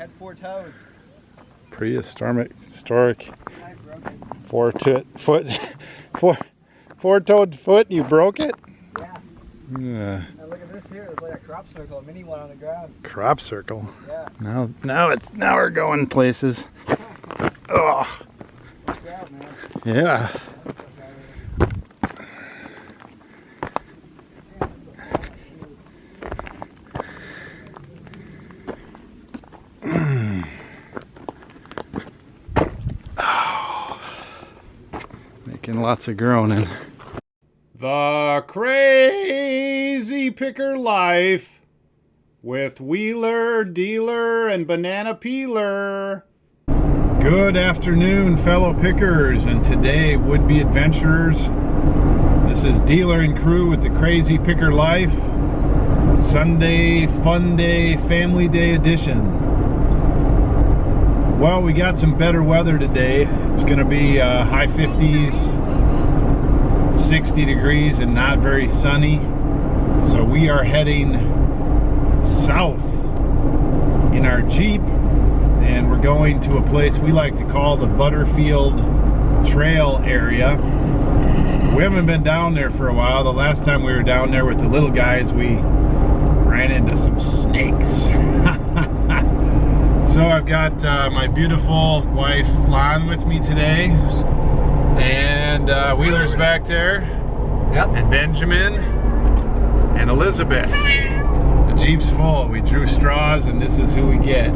Had 4 toes. Prehistoric, four-toed foot. You broke it? Yeah. Yeah. Now look at this here. There's like a crop circle, a mini one on the ground. Crop circle. Yeah. Now we're going places. Oh. Good job, man. Yeah. Making lots of groaning. The Crazy Picker Life with Wheeler, Dealer, and Banana Peeler. Good afternoon, fellow pickers, and today, would-be adventurers. This is Dealer and crew with the Crazy Picker Life. Sunday, fun day, family day edition. Well, we got some better weather today. It's going to be high 50s, 60 degrees, and not very sunny. So we are heading south in our Jeep, and we're going to a place we like to call the Butterfield Trail area. We haven't been down there for a while. The last time we were down there with the little guys, we ran into some snakes. So I've got my beautiful wife Lon with me today, and Wheeler's back there, Yep. and Benjamin, and Elizabeth. The Jeep's full. We drew straws, and this is who we get.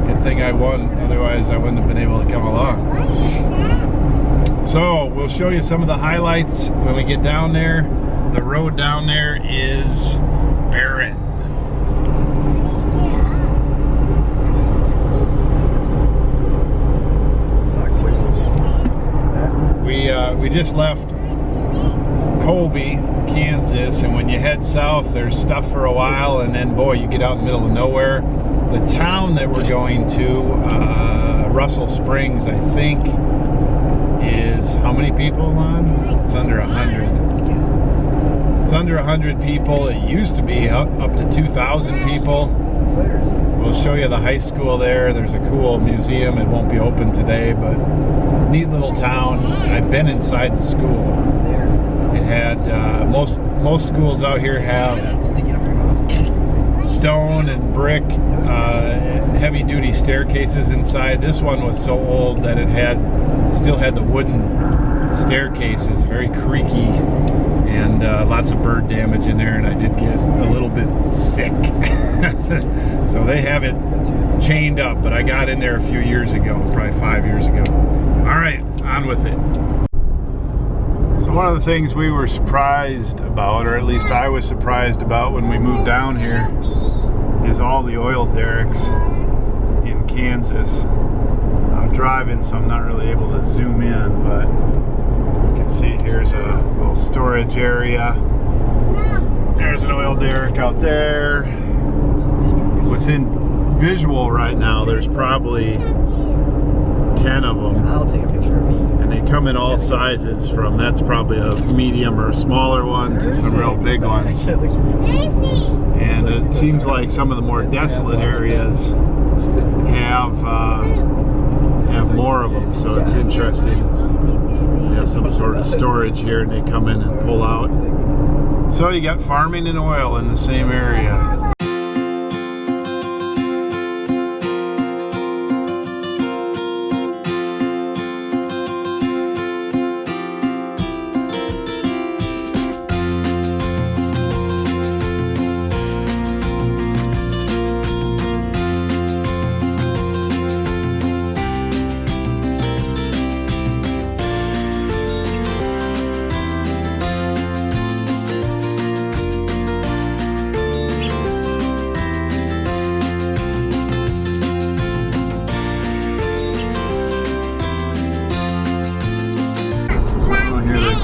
Good thing I won, otherwise I wouldn't have been able to come along. So we'll show you some of the highlights when we get down there. The road down there is barren. We just left Colby, Kansas, and when you head south, there's stuff for a while, and then boy, you get out in the middle of nowhere. The town that we're going to, Russell Springs, I think, is how many people, Lon? It's under 100. It's under 100 people. It used to be up to 2,000 people. We'll show you the high school there. There's a cool museum. It won't be open today, but neat little town. I've been inside the school. It had most schools out here have stone and brick heavy-duty staircases inside. This one was so old that it still had the wooden staircases, very creaky, and lots of bird damage in there, and I did get a little bit sick. So they have it chained up, but I got in there a few years ago, probably 5 years ago. All right, on with it. So one of the things we were surprised about, or at least I was surprised about when we moved down here, is all the oil derricks in Kansas. I'm driving, so I'm not really able to zoom in, but you can see here's a little storage area. There's an oil derrick out there. Within visual right now, there's probably 10 of them. I'll take a picture of me. And they come in all sizes, from that's probably a medium or a smaller one to some real big ones. And it seems like some of the more desolate areas have more of them, so it's interesting. They have some sort of storage here, and they come in and pull out. So you got farming and oil in the same area.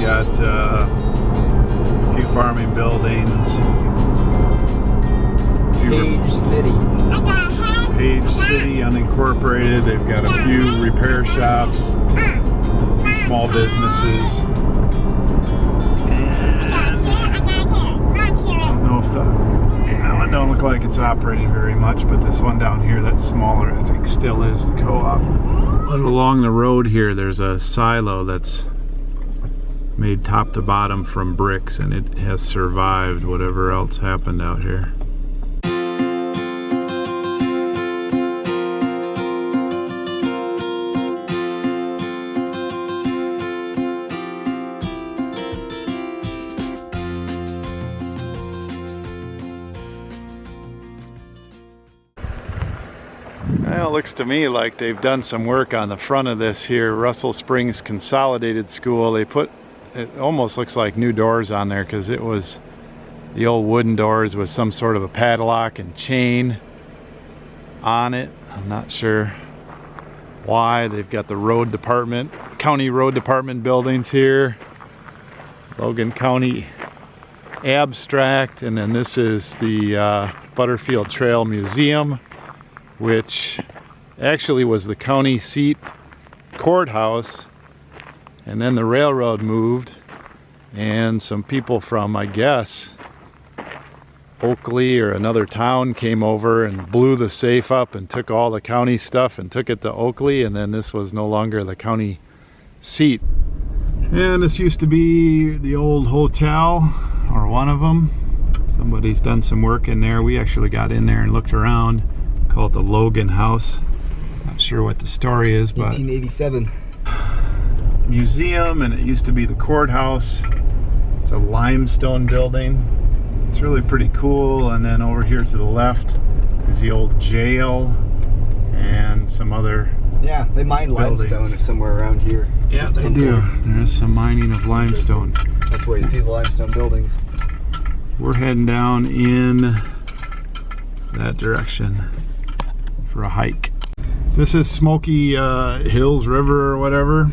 Got a few farming buildings. Page City unincorporated. They've got a few repair shops, small businesses. And I don't know if that one one don't look like it's operating very much, but this one down here that's smaller I think still is the co-op. But along the road here there's a silo that's made top to bottom from bricks, and it has survived whatever else happened out here. Well, it looks to me like they've done some work on the front of this here, Russell Springs Consolidated School. They put, it almost looks like new doors on there, because it was the old wooden doors with some sort of a padlock and chain on it. I'm not sure why. They've got the road department, county road department buildings here, Logan County Abstract, and then this is the Butterfield Trail Museum, which actually was the county seat courthouse, and then the railroad moved and some people from, I guess, Oakley or another town came over and blew the safe up and took all the county stuff and took it to Oakley, and then this was no longer the county seat. And this used to be the old hotel, or one of them. Somebody's done some work in there. We actually got in there and looked around. Call it the Logan House. Not sure what the story is, but 1887 museum, and it used to be the courthouse. It's a limestone building. It's really pretty cool. And then over here to the left is the old jail and some other they mine limestone somewhere around here. Yeah, they do. There's some mining of limestone. That's where you see the limestone buildings. We're heading down in that direction for a hike. This is Smoky Hills River or whatever.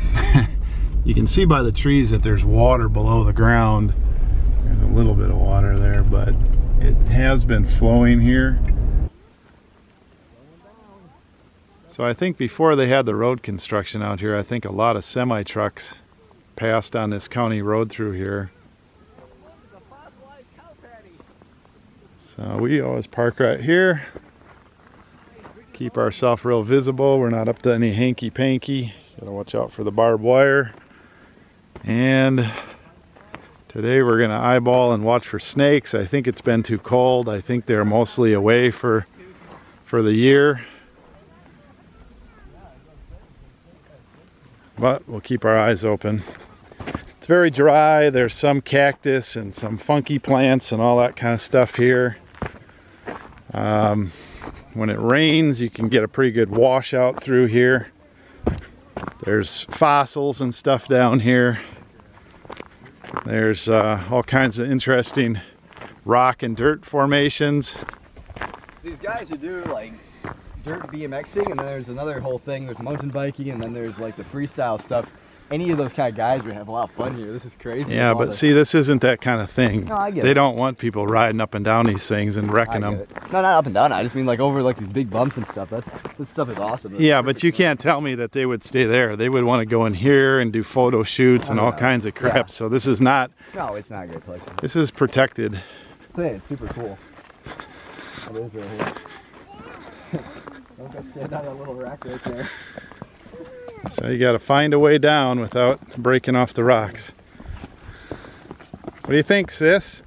You can see by the trees that there's water below the ground. There's a little bit of water there, but it has been flowing here. So I think before they had the road construction out here, I think a lot of semi trucks passed on this county road through here. So we always park right here. Keep ourselves real visible. We're not up to any hanky-panky. Gotta watch out for the barbed wire. And today we're gonna eyeball and watch for snakes. I think it's been too cold. I think they're mostly away for the year. But we'll keep our eyes open. It's very dry. There's some cactus and some funky plants and all that kind of stuff here. When it rains, you can get a pretty good washout through here. There's fossils and stuff down here. There's all kinds of interesting rock and dirt formations. These guys who do like dirt BMXing, and then there's another whole thing, there's mountain biking, and then there's like the freestyle stuff. Any of those kind of guys would have a lot of fun here. This is crazy. Yeah, but see, this isn't that kind of thing. No, I get They it. don't want people riding up and down these things and wrecking them. No, not up and down. I just mean like over like these big bumps and stuff. This stuff is awesome. Yeah, but you can't tell me that they would stay there. They would want to go in here and do photo shoots and all kinds of crap. Yeah. So this is not. No, it's not a great place. This is protected. It's super cool. It is right here. Don't go stand on that little rack right there. So you got to find a way down without breaking off the rocks. What do you think, sis?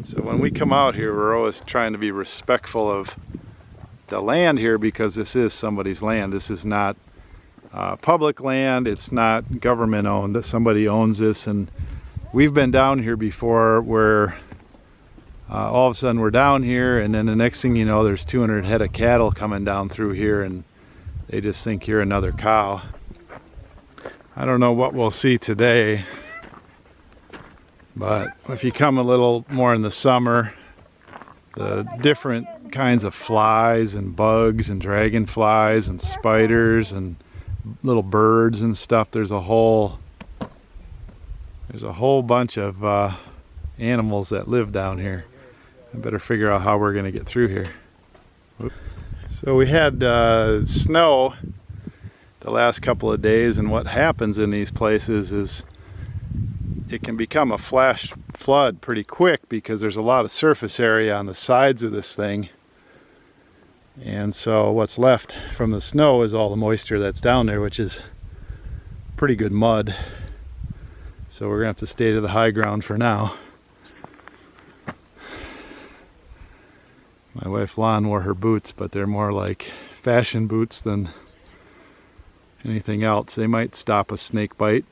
So when we come out here, we're always trying to be respectful of the land here, because this is somebody's land. This is not public land. It's not government owned. That somebody owns this, and we've been down here before where all of a sudden we're down here, and then the next thing you know, there's 200 head of cattle coming down through here, and they just think you're another cow. I don't know what we'll see today, but if you come a little more in the summer, the different kinds of flies and bugs and dragonflies and spiders and little birds and stuff, there's a whole bunch of animals that live down here. I better figure out how we're going to get through here. So we had snow the last couple of days, and what happens in these places is it can become a flash flood pretty quick because there's a lot of surface area on the sides of this thing. And so what's left from the snow is all the moisture that's down there, which is pretty good mud. So we're gonna have to stay to the high ground for now. My wife Lon wore her boots, but they're more like fashion boots than anything else. They might stop a snake bite.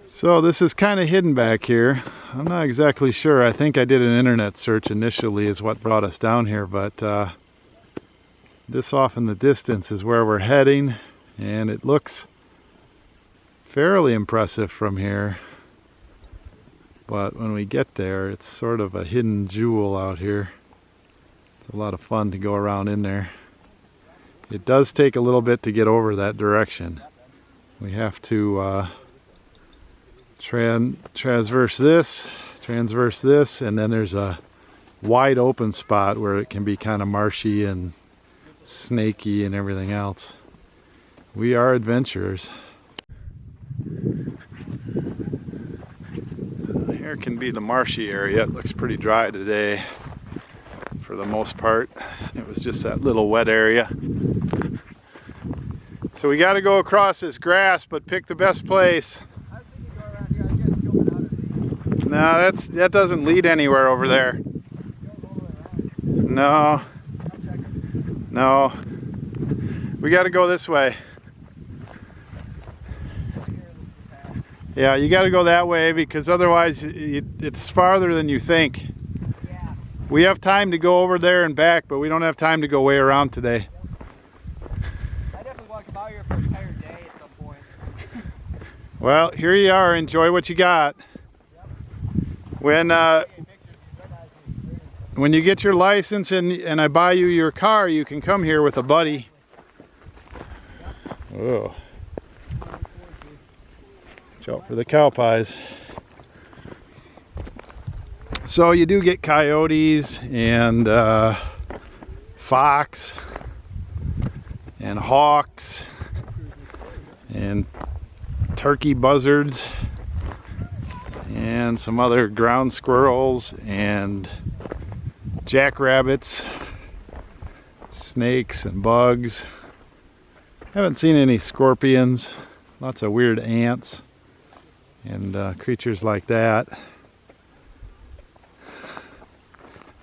So this is kind of hidden back here. I'm not exactly sure. I think I did an internet search initially is what brought us down here, but this off in the distance is where we're heading, and it looks fairly impressive from here. But when we get there, it's sort of a hidden jewel out here. It's a lot of fun to go around in there. It does take a little bit to get over that direction. We have to transverse this, and then there's a wide open spot where it can be kind of marshy and snaky and everything else. We are adventurers. Here can be the marshy area. It looks pretty dry today for the most part. It was just that little wet area. So we got to go across this grass, but pick the best place. No, that doesn't lead anywhere over there. No. No. We got to go this way. Yeah, you got to go that way because otherwise it's farther than you think. Yeah. We have time to go over there and back, but we don't have time to go way around today. I definitely want to come out here for an entire day at some point. Well, here you are. Enjoy what you got. Yep. When you get your license and I buy you your car, you can come here with a buddy. Oh. Watch out for the cow pies. So you do get coyotes and fox and hawks and turkey buzzards and some other ground squirrels and jackrabbits, snakes and bugs. Haven't seen any scorpions, lots of weird ants and creatures like that.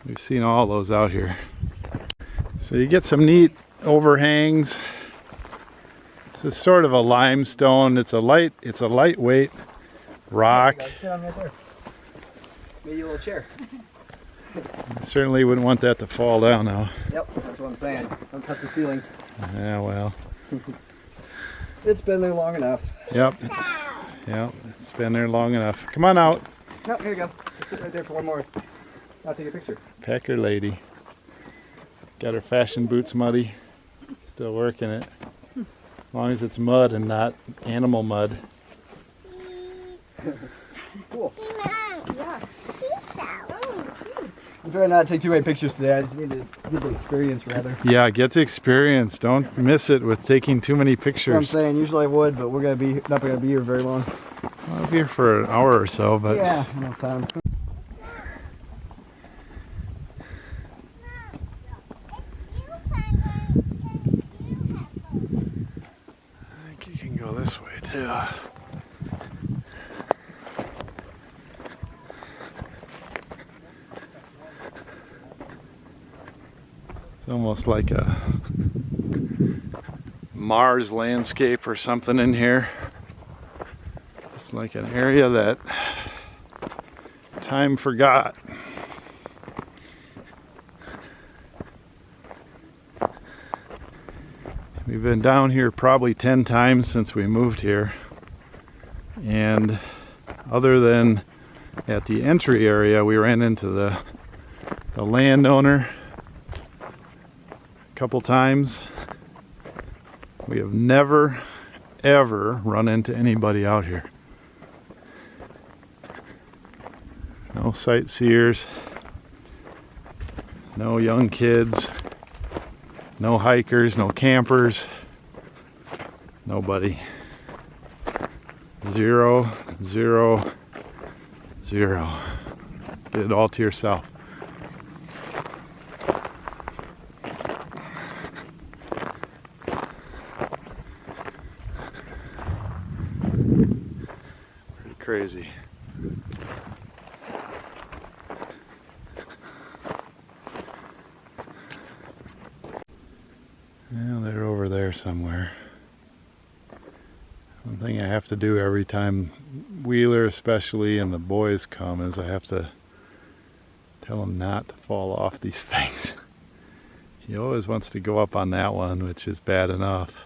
We've seen all those out here. So you get some neat overhangs. This is sort of a limestone. It's a lightweight rock. Sit on right there. Maybe a little chair. I certainly wouldn't want that to fall down now. Yep, that's what I'm saying. Don't touch the ceiling. Yeah, well. It's been there long enough. Yep. It's been there long enough. Come on out. No, here you go. Just sit right there for one more. I'll take a picture. Packer lady. Got her fashion boots muddy. Still working it. As long as it's mud and not animal mud. Cool. Yeah. I'm trying not to take too many pictures today. I just need to get the experience rather. Yeah, get the experience. Don't miss it with taking too many That's what I'm pictures. saying. Usually I would, but we're not gonna be here very long. I'll be here for an hour or so, but Yeah, enough time. I think you can go this way too. It's almost like a Mars landscape or something in here. It's like an area that time forgot. We've been down here probably 10 times since we moved here, and other than at the entry area we ran into the landowner a couple times. We have never ever run into anybody out here. No sightseers, no young kids, no hikers, no campers, nobody. Zero 0. Get it all to yourself. Pretty crazy. Well, they're over there somewhere. One thing I have to do every time Wheeler especially and the boys come is I have to tell him not to fall off these things. He always wants to go up on that one, which is bad enough.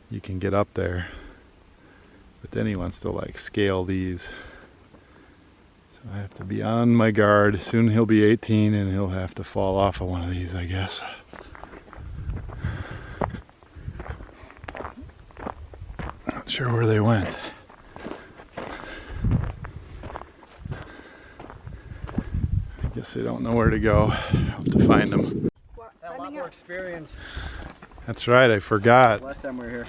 You can get up there. But then he wants to like scale these. So I have to be on my guard. Soon he'll be 18 and he'll have to fall off of one of these, I guess. Not sure where they went. I guess they don't know where to go. I'll have to find them. Got a lot more experience. That's right, I forgot. Last time we were here.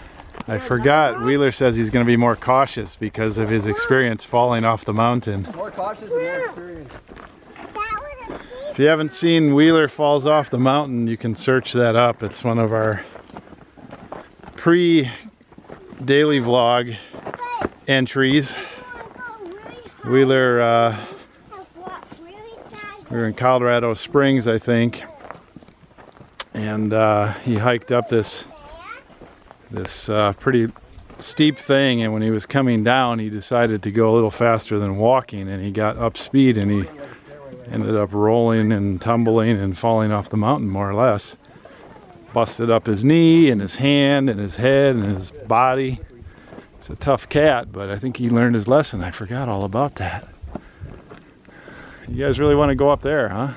I forgot. Wheeler says he's going to be more cautious because of his experience falling off the mountain. More cautious and more experience. If you haven't seen Wheeler Falls Off the Mountain, you can search that up. It's one of our pre-daily vlog entries. Wheeler, we were in Colorado Springs, I think, and he hiked up this pretty steep thing, and when he was coming down he decided to go a little faster than walking, and he got up speed and he ended up rolling and tumbling and falling off the mountain more or less. Busted up his knee and his hand and his head and his body. He's a tough cat, but I think he learned his lesson. I forgot all about that. You guys really want to go up there, huh?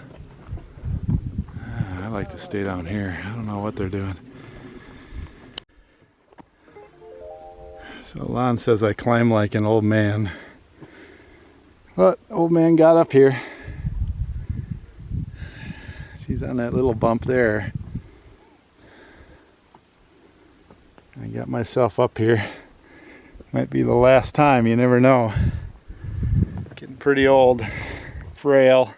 I like to stay down here. I don't know what they're doing. So Lon says I climb like an old man. But old man got up here. She's on that little bump there. I got myself up here. Might be the last time, you never know. Getting pretty old, frail.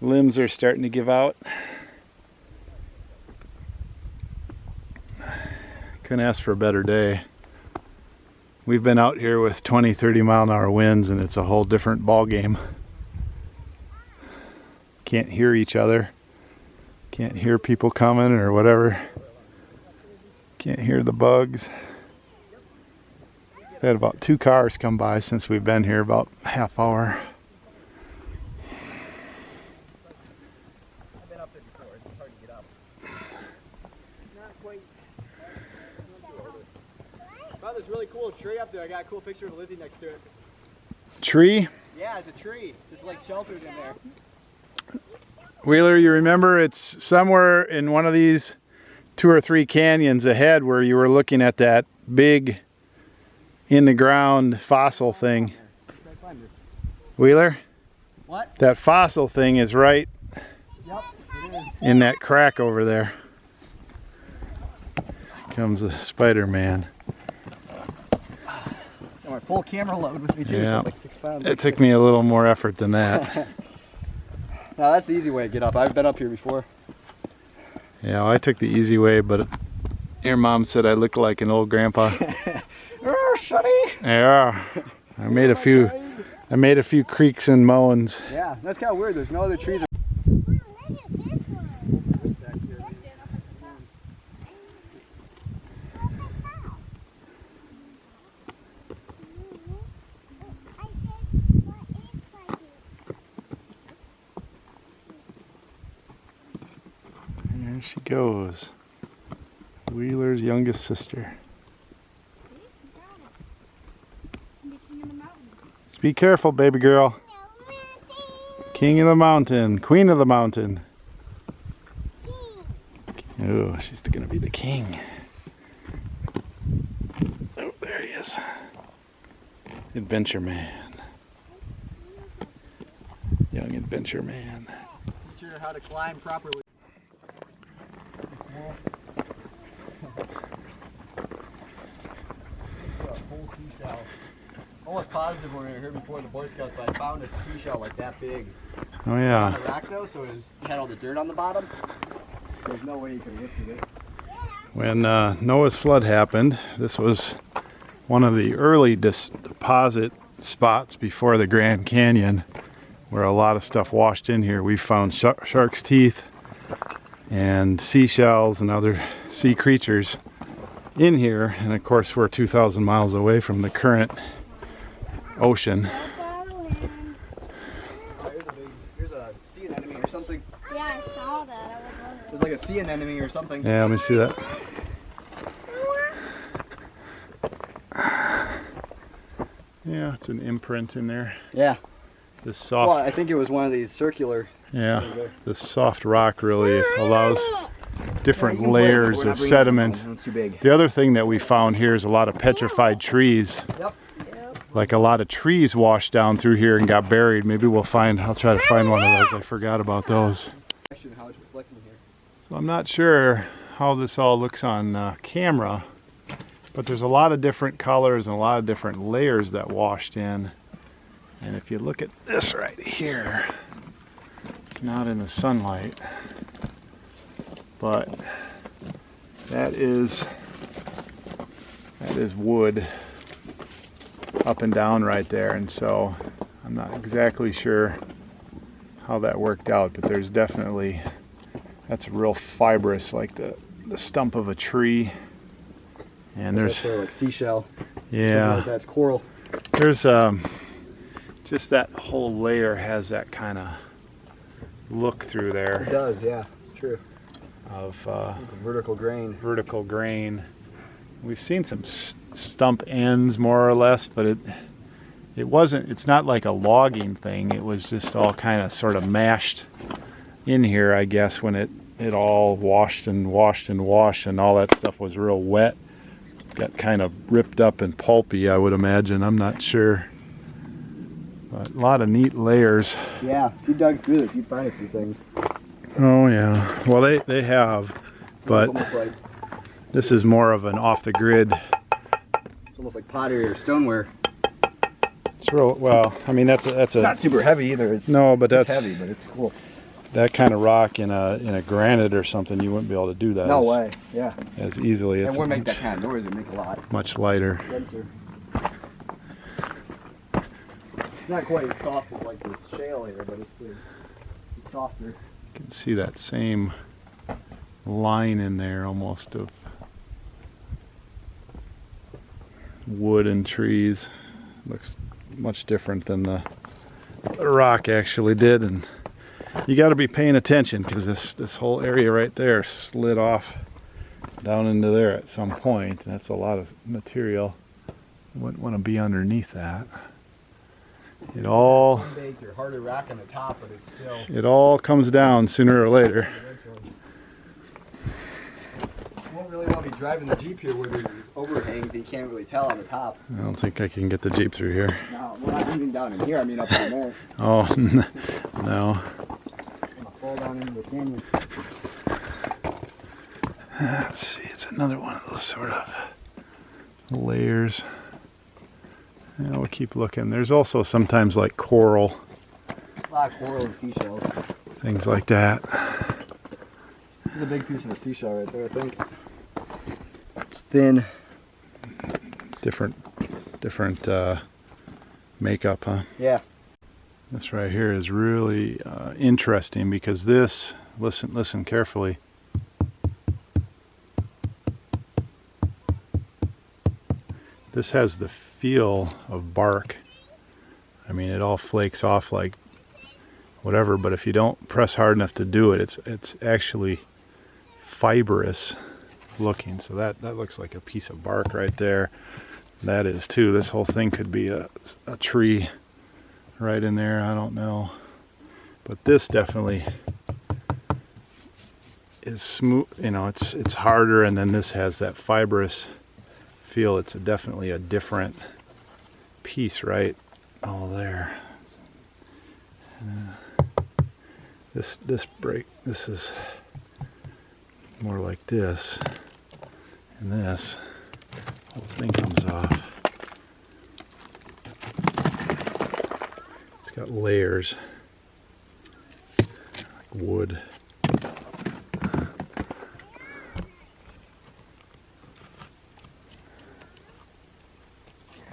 Limbs are starting to give out. Couldn't ask for a better day. We've been out here with 20, 30 mile an hour winds and it's a whole different ball game. Can't hear each other. Can't hear people coming or whatever. Can't hear the bugs. We've had about 2 cars come by since we've been here, about half hour. I've been up there before. It's hard to get up. Not quite. Found this really cool tree up there. I got a cool picture of Lizzie next to it. Tree? Yeah, it's a tree. Just like sheltered in there. Wheeler, you remember it's somewhere in one of these 2 or 3 canyons ahead where you were looking at that big in the ground fossil thing. Wheeler? What? That fossil thing is right It is. in that crack over there. Comes the Spider-Man. Got my full camera load with me too, Yeah. so it's like 6 pounds. It took me a little more effort than that. No, that's the easy way to get up. I've been up here before. Yeah, well, I took the easy way, but your mom said I look like an old grandpa. Oh, Sonny! Yeah, I made a few creaks and moans. Yeah, that's kind of weird. There's no other trees. There she goes. Wheeler's youngest sister. Be careful, baby girl. King of the mountain, queen of the mountain. Oh, she's gonna be the king. Oh, there he is. Adventure man. Young adventure man. Teach her how to climb properly. almost positive when we were here before the Boy Scouts, I found a seashell like that big. Oh On yeah. the rack though, so it had all the dirt on the bottom. There's no way you could lift it. When Noah's flood happened, this was one of the early deposit spots before the Grand Canyon, where a lot of stuff washed in here. We found shark's teeth and seashells and other sea creatures in here, and of course we're 2,000 miles away from the current ocean. Here's a sea anemone or something. Yeah, I saw that. I was wondering. There's like a sea anemone or something. Yeah, let me see that. Yeah, it's an imprint in there. Yeah. This soft. Well, I think it was one of these circular. Yeah, this soft rock really allows different layers of sediment. It's too big. The other thing that we found here is a lot of petrified trees. Yep. Like a lot of trees washed down through here and got buried. Maybe we'll find, I'll try to find one of those. I forgot about those. How it's reflecting here. So I'm not sure how this all looks on camera, but there's a lot of different colors and a lot of different layers that washed in. And if you look at this right here, it's not in the sunlight, but that is wood up and down right there. And so I'm not exactly sure how that worked out, but there's definitely, that's real fibrous, like the stump of a tree. And there's sort of like seashell. Yeah, Like that's coral. there's just that whole layer has that kind of look through It there does, yeah, it's true. of Vertical grain. vertical grain. We've seen some stump ends more or less, but it wasn't, it's not like a logging thing. It was just all kind of sort of mashed in here, I guess, when it all washed and washed and washed and all that stuff was real wet. Got kind of ripped up and pulpy, I would imagine. I'm not sure. But a lot of neat layers. Yeah, if you dug through this, you'd find a few things. Oh yeah. Well, they have, but It's almost like, this is more of an off the grid. it's almost like pottery or stoneware. It's real, well, I mean that's a Not super heavy either. It's no, but it's that's heavy, but it's cool. that kind of rock in a granite or something. You wouldn't be able to do that. No way. Yeah. As easily. It It's wouldn't make much, that kind of noise. It'd make a lot much lighter. denser. It's not quite as soft as like this shale here, but it's softer. You can see that same line in there almost of wood and trees. Looks much different than the rock actually did, and you got to be paying attention because this whole area right there slid off down into there at some point. That's a lot of material. You wouldn't want to be underneath that. It all Baked or harder rock on the top, but it's still it all comes down sooner or later. eventually. You won't really want to be driving the Jeep here where there's these overhangs that you can't really tell on the top. I don't think I can get the Jeep through here. No, we're not even down in here. I mean up in there. Oh no. I'm gonna fall down into the canyon. Let's see, it's another one of those sort of layers. Yeah, we'll keep looking. There's also sometimes like coral, A lot of coral and seashells. things like that. There's a big piece of a seashell right there, I think. It's thin. Different makeup, huh? Yeah. This right here is really interesting because this, listen carefully. This has the feel of bark. I mean, it all flakes off like whatever, but if you don't press hard enough to do it, it's actually fibrous looking. So that looks like a piece of bark right there. That is too. This whole thing could be a tree right in there. I don't know. But this definitely is smooth. You know, it's harder, and then this has that fibrous feel. It's definitely a different piece right all there. This is more like this, and this whole thing comes off. got layers, like wood.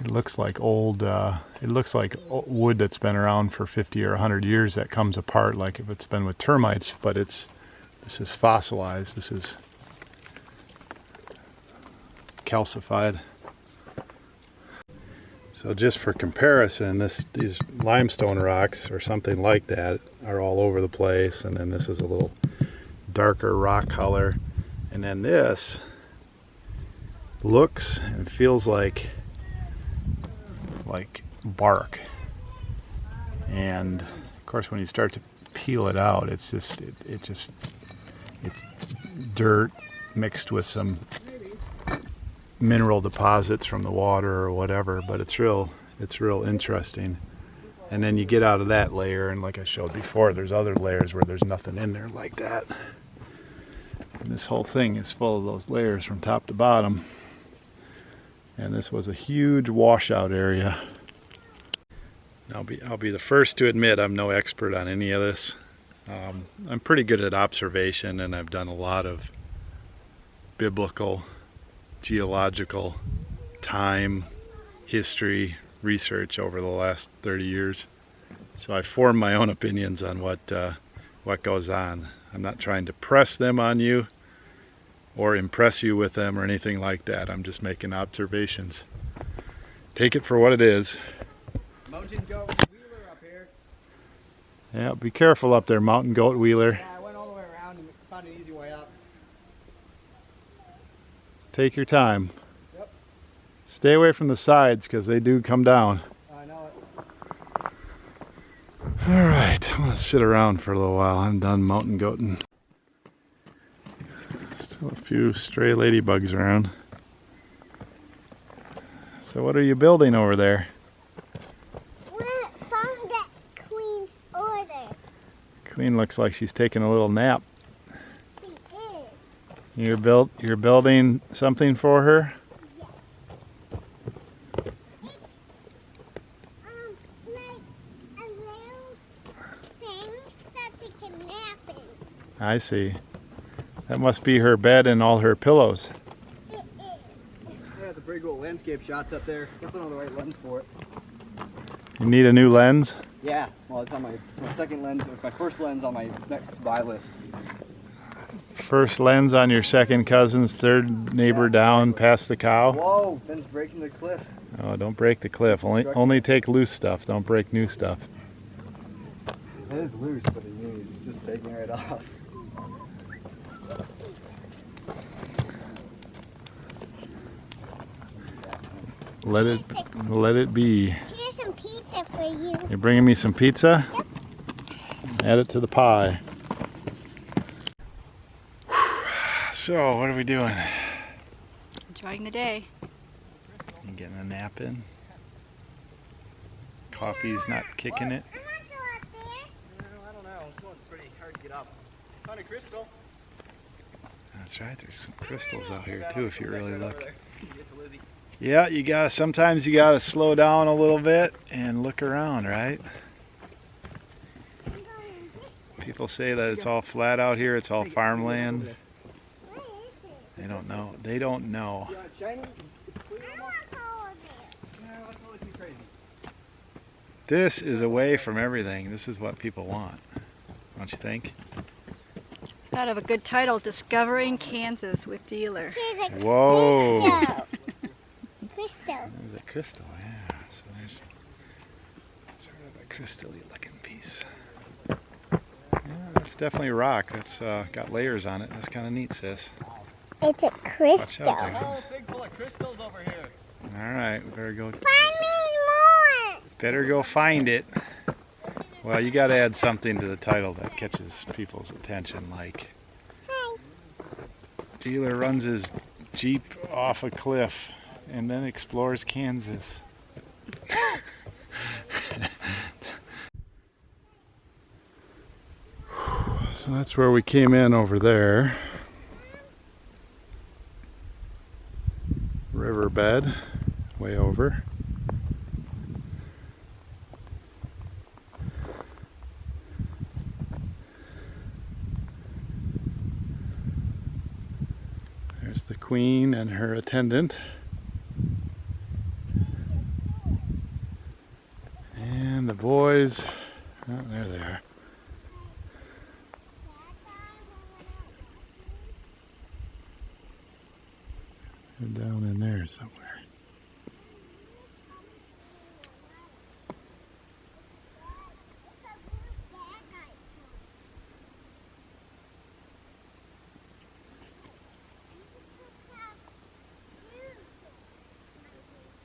It looks like old, wood that's been around for 50 or 100 years that comes apart, like if it's been with termites, but this is fossilized, this is calcified. So just for comparison, these limestone rocks or something like that are all over the place, and then this is a little darker rock color, and then this looks and feels like bark. And of course when you start to peel it out, it's dirt mixed with some mineral deposits from the water or whatever, but it's real interesting. And then you get out of that layer, and like I showed before, there's other layers where there's nothing in there like that. And this whole thing is full of those layers from top to bottom. And this was a huge washout area. I'll be the first to admit I'm no expert on any of this. I'm pretty good at observation, and I've done a lot of biblical, geological, time, history, research over the last 30 years. So I form my own opinions on what goes on. I'm not trying to press them on you or impress you with them or anything like that. I'm just making observations. Take it for what it is. Mountain goat wheeler up here. Yeah, be careful up there, mountain goat wheeler. Yeah, I went all the way around and found an easy way up. Take your time. Yep. Stay away from the sides because they do come down. I know it. All right, I'm gonna sit around for a little while. I'm done mountain goating. Still a few stray ladybugs around. So what are you building over there? We're found that Queen's order. Queen looks like she's taking a little nap. She is. You're building something for her? Like a little thing that she can nap in. I see. That must be her bed and all her pillows. It is. Yeah, the pretty cool landscape shots up there. Nothing on the right lens for it. You need a new lens? Yeah, well, it's my second lens. It was my first lens on my next buy list. First lens on your second cousin's third neighbor down past the cow? Whoa, Ben's breaking the cliff. Oh, don't break the cliff. Only take loose stuff. Don't break new stuff. It is loose, but it's just taking right off. Let it be. Here's some pizza for you. You're bringing me some pizza? Yep. Add it to the pie. So, what are we doing? Enjoying the day. You getting a nap in? Coffee's not kicking it? I want to go up there. I don't know. This one's pretty hard to get up. Found a crystal. That's right, there's some crystals out here too if you really Right over look. there. You get to Lizzie. Yeah, sometimes you gotta slow down a little bit and look around, right? People say that it's all flat out here, it's all farmland. Where is it? They don't know. They don't know. You want it shiny? I want to go over there. Yeah, that's totally too crazy. This is away from everything. This is what people want. Don't you think? Thought of a good title, Discovering Kansas with Dealer. Here's a Whoa. crystal. Crystal. There's a crystal, yeah. So there's sort of a crystal-y looking piece. Yeah, that's definitely rock. That's got layers on it. That's kind of neat, sis. It's a Watch out crystal. there. Oh, big full of crystals over here. All right, we better go. Find me more. Better go find it. Well, you got to add something to the title that catches people's attention, like Hi. Dealer runs his Jeep off a cliff and then explores Kansas. So that's where we came in over there. Riverbed, way over. queen and her attendant. And the boys, oh, there they are. They're down in there somewhere.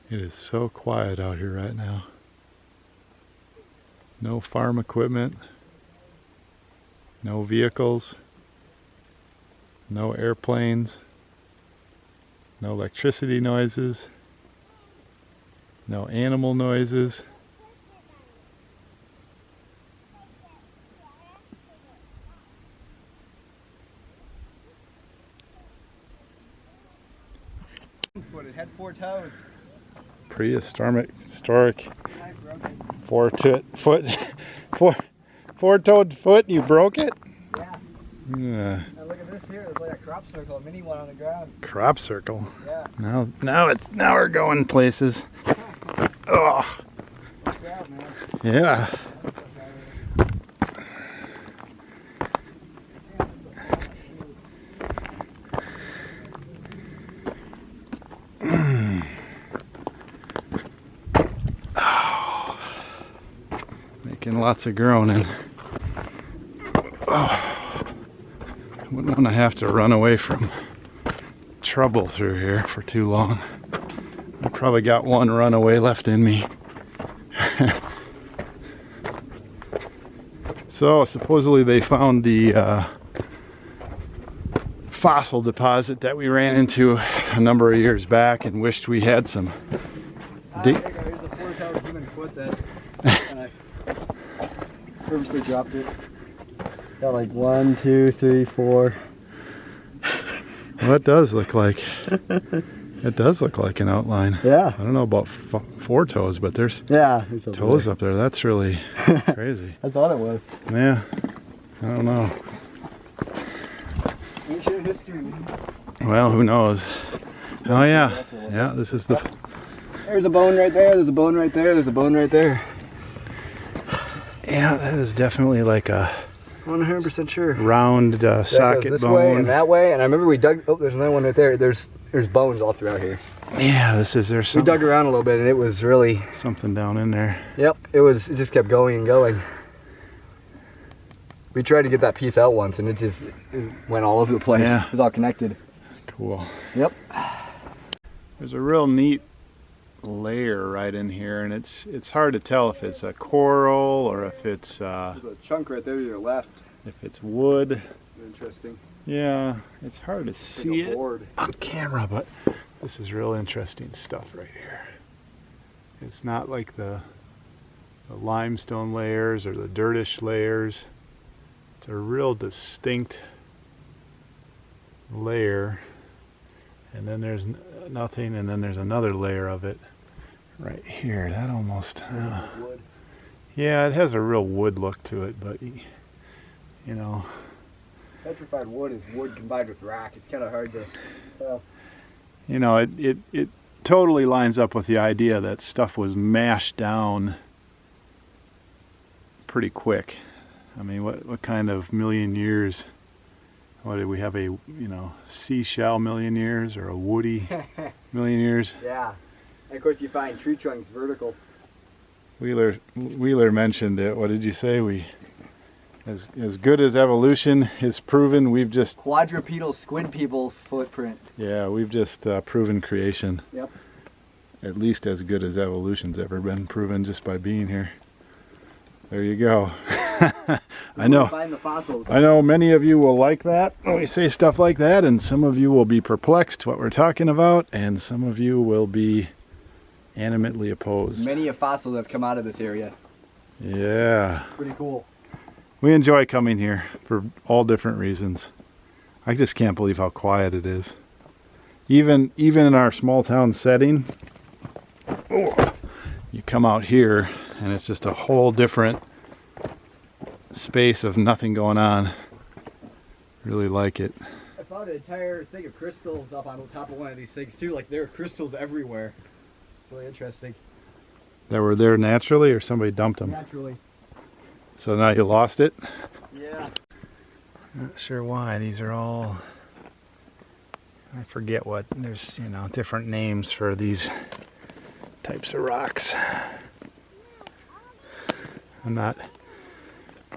It is so quiet out here right now. No farm equipment, no vehicles, no airplanes, no electricity noises, no animal noises. It had 4 toes. Prehistoric, four-toed foot. You broke it? Yeah. Yeah. Now look at this here. It's like a crop circle, a mini one on the ground. Crop circle. Yeah. Now we're going places. Oh. Good job, man. Yeah. Making lots of groaning. Oh. Wouldn't want to have to run away from trouble through here for too long. I probably got one runaway left in me. So supposedly they found the fossil deposit that we ran into a number of years back and wished we had some. There you go. Here's the 4-toed human foot that I purposely dropped it. Got like 1, 2, 3, 4. Well, it does look like it does look like an outline. Yeah. I don't know about 4 toes, but there's There's toes up there. That's really crazy. I thought it was. Yeah. I don't know. Ancient history. Well, who knows? Oh yeah. Yeah, this is the There's a bone right there. There's a bone right there. There's a bone right there. Yeah, that is definitely like a 100% sure. round socket this bone. way and that way, and I remember we dug. Oh, there's another one right there. There's bones all throughout here. Yeah, there's We some dug around a little bit, and it was really. something down in there. Yep, it just kept going and going. We tried to get that piece out once, and it went all over the place. Yeah. It was all connected. Cool. Yep. There's a real neat layer right in here, and it's hard to tell if it's a coral or if it's There's a chunk right there to your left. if it's wood. Interesting. Yeah, it's hard to see Like a it board. on camera, but this is real interesting stuff right here. It's not like the limestone layers or the dirtish layers. It's a real distinct layer, and then there's nothing, and then there's another layer of it right here. That almost Wood. yeah, it has a real wood look to it, but you know, Petrified wood is wood combined with rock. It's kind of hard to tell. you know, it totally lines up with the idea that stuff was mashed down pretty quick. I mean, what kind of million years? What did we have, a seashell million years or a woody million years? Yeah. And of course you find tree trunks vertical. Wheeler mentioned it. What did you say? As good as evolution is proven, we've just Quadrupedal squid people footprint. we've just proven creation. Yep. At least as good as evolution's ever been proven just by being here. There you go. I know. Find the fossils. I know many of you will like that when we say stuff like that, and some of you will be perplexed what we're talking about, and some of you will be animately opposed. Many a fossil that have come out of this area. Yeah. Pretty cool. We enjoy coming here for all different reasons. I just can't believe how quiet it is. Even in our small town setting, you come out here and it's just a whole different space of nothing going on. Really like it. I found an entire thing of crystals up on the top of one of these things too. Like there are crystals everywhere. It's really interesting. That were there naturally, or somebody dumped them? Naturally. So now you lost it? Yeah. Not sure why. These are all, I forget what, there's, you know, different names for these types of rocks. I'm not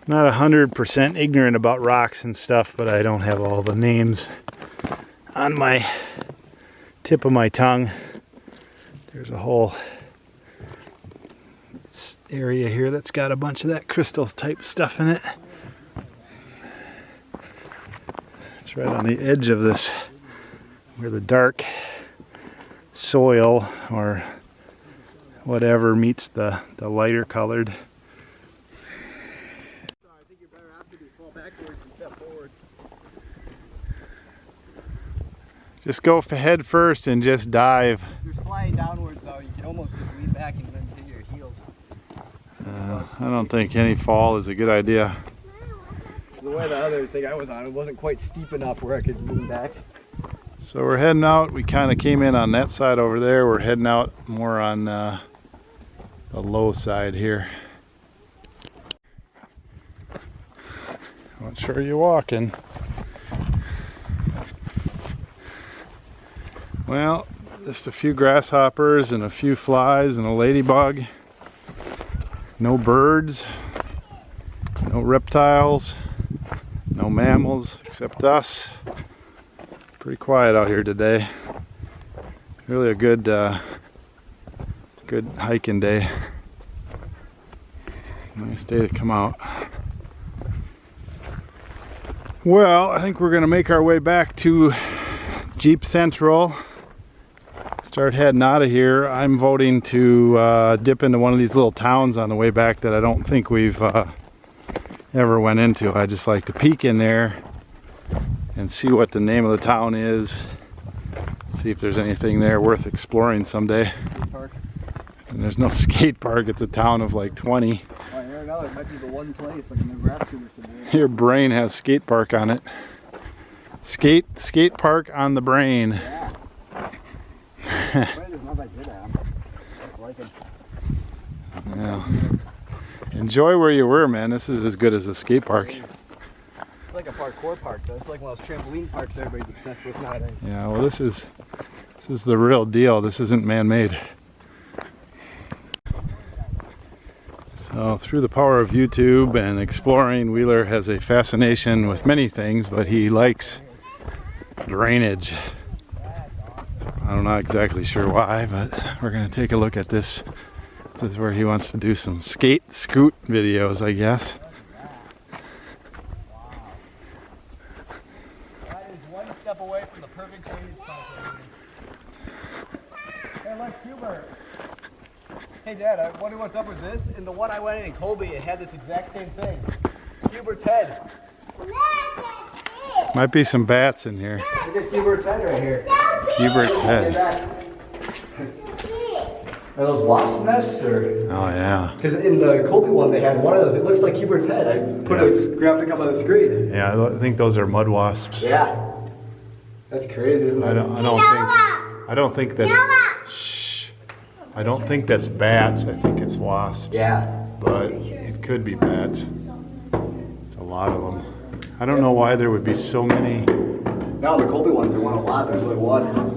100% ignorant about rocks and stuff, but I don't have all the names on my tip of my tongue. There's a whole area here that's got a bunch of that crystal type stuff in it. It's right on the edge of this, where the dark soil or whatever meets the lighter colored. I think you're better after you fall backwards and step forward. Just go head first and just dive. If you're sliding downwards though, you can almost just lean back and then hit your heels. I don't think any fall is a good idea. The way the other thing I was on, it wasn't quite steep enough where I could lean back. So we're heading out. We kind of came in on that side over there. We're heading out more on the low side here. What sure are you walking? Well, just a few grasshoppers and a few flies and a ladybug. No birds, no reptiles, no mammals except us. Pretty quiet out here today. Really a good good hiking day. Nice day to come out. Well, I think we're gonna make our way back to Jeep Central. Start heading out of here. I'm voting to dip into one of these little towns on the way back that I don't think we've ever went into. I just like to peek in there and see what the name of the town is. See if there's anything there worth exploring someday. Park. And there's no skate park. It's a town of like 20. Oh, here now it might be the one place, like in Nebraska or something. Your brain has skate park on it. Skate park on the brain. Yeah. There's not that good at 'em. I like it. Yeah. Enjoy where you were, man. This is as good as a skate park. It's like a parkour park though. It's like one of those trampoline parks everybody's obsessed with nowadays. Yeah, well this is the real deal. This isn't man-made. So through the power of YouTube and exploring, Wheeler has a fascination with many things, but he likes drainage. I'm not exactly sure why, but we're gonna take a look at this. This is where he wants to do some scoot videos, I guess. That is one step away from the perfect drainage spot. Hey, look, Hubert. Hey, Dad, I wonder what's up with this. And the one I went in Colby, it had this exact same thing. Hubert's head. Might be some bats in here. Look at Hubert's head right here. Hubert's Look head. at that. Are those wasp nests or? Oh yeah. Because in the Colby one, they had one of those. It looks like Hubert's head. I put a graphic up on the screen. Yeah, I think those are mud wasps. Yeah. That's crazy, isn't it? I don't think that's. Shh. I don't think that's bats. I think it's wasps. Yeah. But it could be bats. It's a lot of them. I don't know why there would be so many. No, the Colby ones, there weren't a lot. There's like one.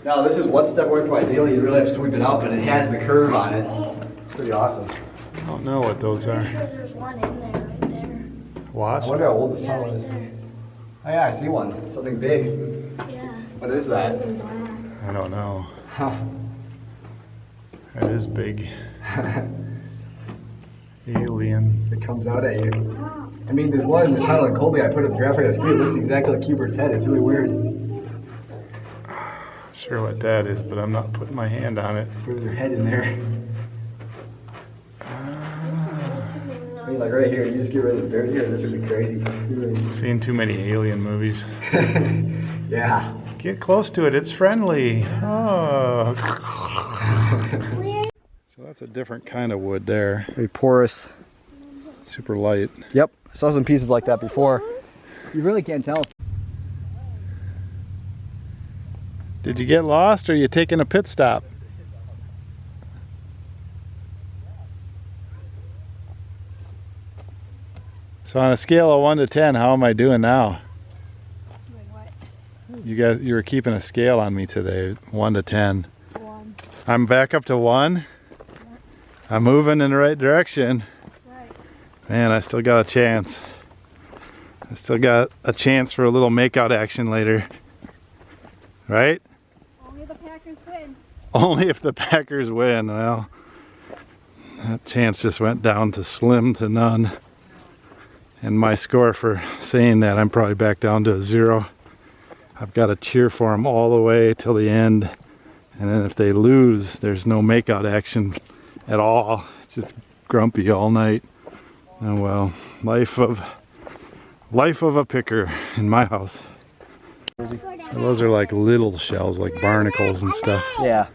Now, this is one step away from ideal. You really have to sweep it out, but it has the curve on it. It's pretty awesome. I don't know what those are. There's one in there, right there. I Wasps? wonder how old this Yeah, tunnel right is. there. Oh yeah, I see one. Something big. Yeah. What is that? I don't know. Huh. That is big. Alien. It comes out at you. I mean, there's one in the tunnel in Colby. I put a graphic on the screen. It looks exactly like Hubert's head. It's really weird. Sure what that is, but I'm not putting my hand on it. Put your head in there. I mean, like right here, you just get rid of the dirt here. This would be crazy. Seen too many alien movies. Yeah. Get close to it, it's friendly. Oh. So that's a different kind of wood there. Very porous. Super light. Yep. I saw some pieces like that before. You really can't tell. Did you get lost or are you taking a pit stop? So on a scale of 1 to 10, how am I doing now? Doing what? You were keeping a scale on me today, 1 to 10. 1. I'm back up to 1. I'm moving in the right direction. Right. Man, I still got a chance. I still got a chance for a little makeout action later. Right? Only the Packers win. Only if the Packers win. Well, that chance just went down to slim to none. And my score for saying that, I'm probably back down to a 0. I've got to cheer for them all the way till the end. And then if they lose, there's no makeout action at all. It's just grumpy all night. And well, life of a picker in my house. So those are like little shells, like barnacles and stuff. Yeah.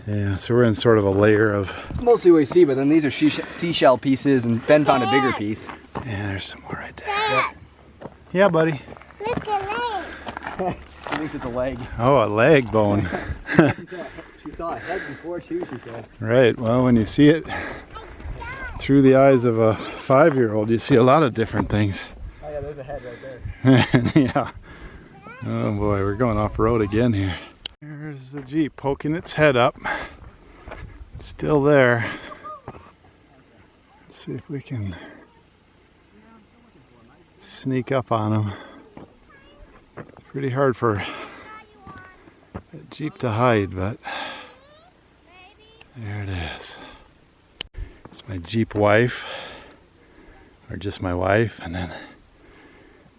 Yeah, so we're in sort of a layer of... Mostly what you see, but then these are seashell pieces, and Ben found a bigger piece. Yeah, there's some more right there. Dad, Yeah, buddy. look at leg. She thinks it's a leg. Oh, a leg bone. She saw a head before too, she said. Right, well, when you see it through the eyes of a 5-year-old, you see a lot of different things. Oh yeah, there's a head right there. Yeah. Oh boy, we're going off-road again here. There's the Jeep poking its head up. It's still there. Let's see if we can sneak up on him. It's pretty hard for a Jeep to hide, but there it is. It's my Jeep wife, or just my wife, and then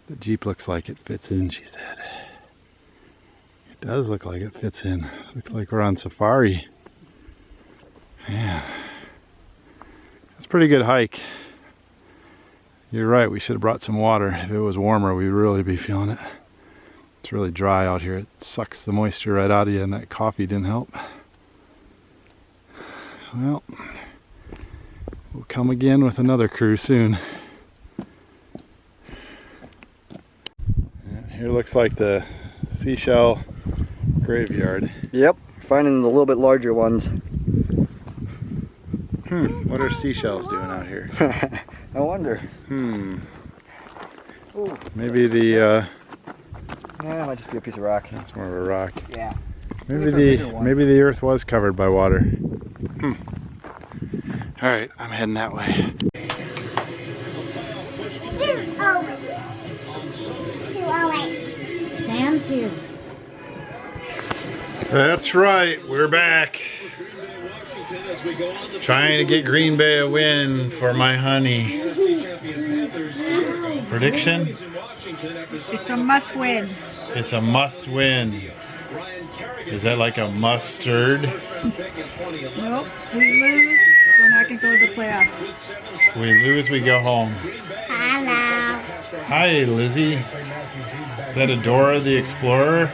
the Jeep looks like it fits in, she said. It does look like it fits in. Looks like we're on safari. Yeah. It's a pretty good hike. You're right, we should have brought some water. If it was warmer, we'd really be feeling it. It's really dry out here. It sucks the moisture right out of you, and that coffee didn't help. Well, we'll come again with another crew soon. Yeah, here looks like the seashell graveyard. Yep, finding the little bit larger ones. What are seashells doing out here? I wonder. Maybe the Yeah, it might just be a piece of rock. that's more of a rock. Yeah. Maybe the earth was covered by water. All right, I'm heading that way. 208. Sam's here. That's right, we're back. Trying to get Green Bay a win for my honey. Prediction? It's a must win. It's a must win. Is that like a mustard? Nope. We lose. We're not going to go to the playoffs. We lose, we go home. Hello. Hi, Lizzie. Is that Adora the Explorer?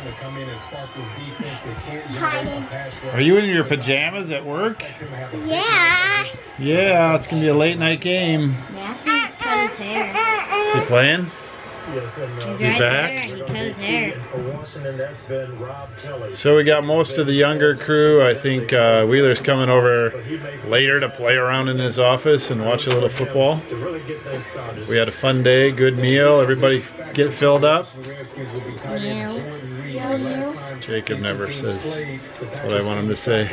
Hi. Are you in your pajamas at work? Yeah. Yeah, it's gonna be a late night game. Matthew's cut his hair. Is he playing? He's he right back? there. He cut his hair. So we got most of the younger crew. I think Wheeler's coming over later to play around in his office and watch a little football. We had a fun day, good meal. Everybody get filled up. Jacob never says what I want him to say.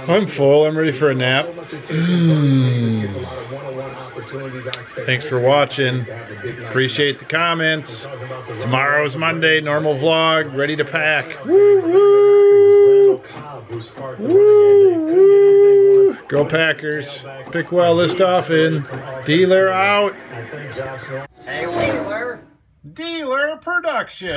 I'm full. I'm ready for a nap. Thanks for watching. Appreciate the comments. Tomorrow's Monday, normal vlog, ready to pack. Woo, woo. Woo, woo. Go Packers. Pick well this often. Dealer out. Hey, Wheeler. Dealer Production.